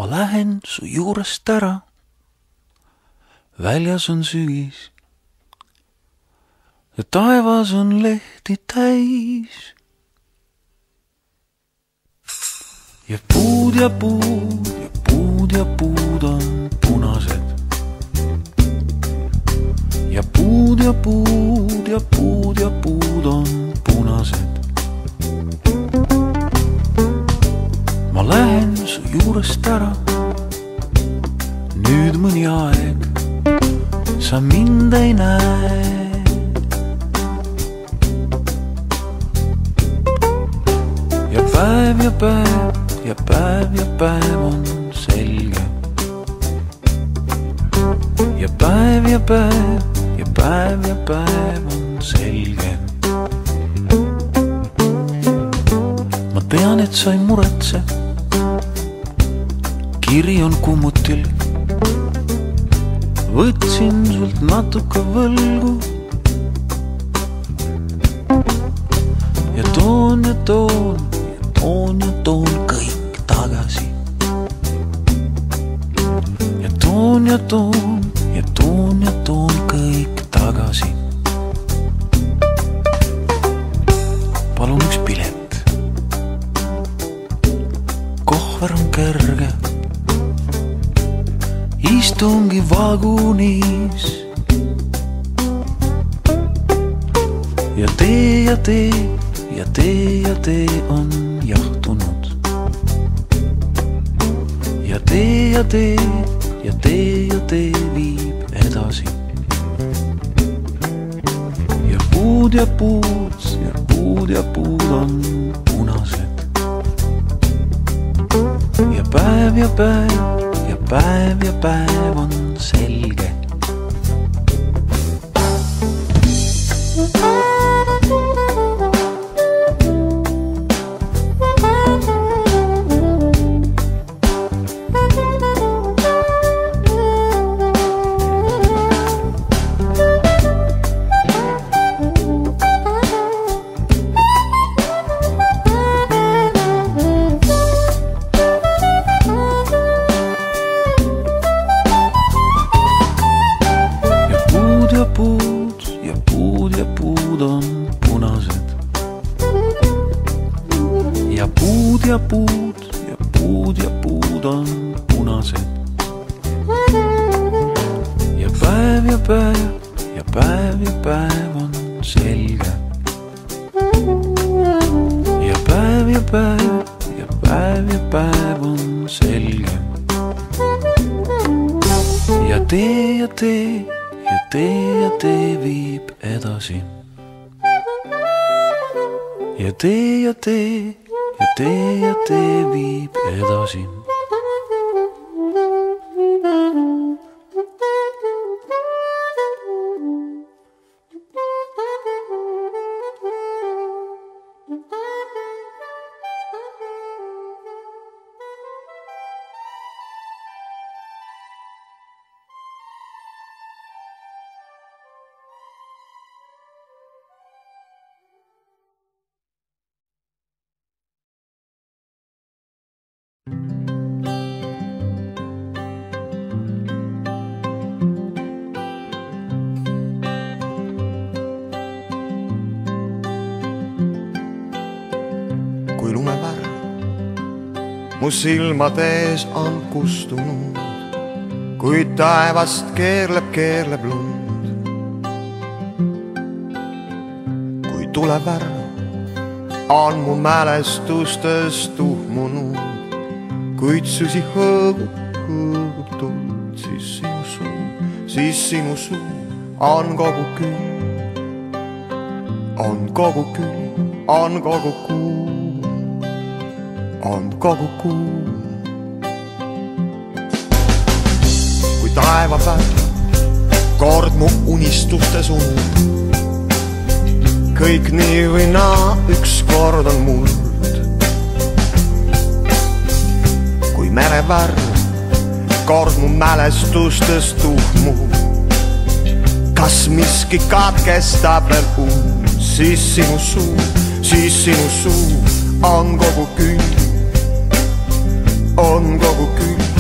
ma lähen su juurest ära. Väljas on sügis ja taevas on lehti täis. Ja puud ja puud ja puud ja puud on punased. Ja puud ja puud ja puud ja puud on punased. Ma lähen su juurest ära. Nüüd mõni aeg sa mind ei näe. Ja päev ja päev ja päev ja päev on selge. Ja päev ja päev ja päev ja päev on selge. Ma tean, et sa ei muretse. Kiri on kummutil. Võtsin sult natuke võlgu. Ja toon ja toon ja toon ja toon kõik tagasi. Ja toon ja toon ja toon ja toon kõik tagasi. Palun üks pilet. Kohver on kerge. Istungi vagunis. Ja tee ja tee ja tee ja tee on jahtunud. Ja tee ja tee ja tee ja tee viib edasi. Ja puud ja puud ja puud ja puud on punased. Ja päev ja päev ja päev ja päev on selge. Ja puud ja puud ja puud ja puud on punased. Ja päev ja päev ja päev ja päev on selge. Ja päev ja päev ja päev ja päev on selge. Ja tee ja tee ja tee ja tee viib edasi. Ja tee ja tee ja tee ja tee viib edasi. Kui lumevärv mu silmade ees on kustunud, kui taevast keerleb lund. Kui tulevärv on mu mälestustes tuhmunud, kuid süsi hõõgub tuld, siis sinu suu on kogu küll, on kogu küll, on kogu kuu. On kogu kuu. Kui taevapäev kord mu unistustes unub, kõik nii või naa ükskord on muld. Kui merevärv kord mu mälestustes tuhmub, kas miski katkestab veel uud, siis sinu suu on kogu küll, on kogu küll.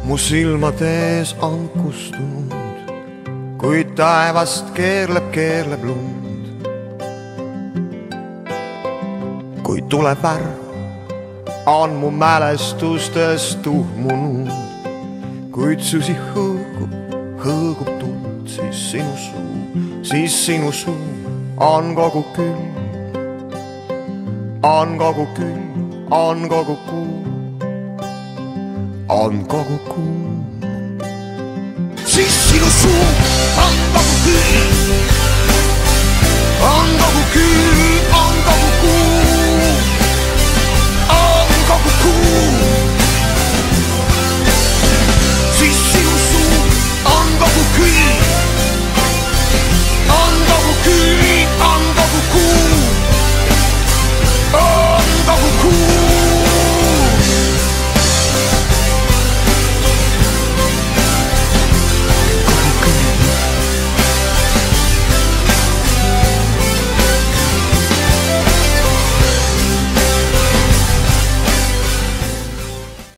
mu silmade ees on kustunud, kuid taevast keerleb lund. kui tuleb värv, on mu mälestustes tuhmunud, kuid susi hõõgub tuld, siis sinu suu on kogu külm, on kogu külm, on kogu kuu, on kogu kuu. siis sinu suu on kogu külm, on kogu külm.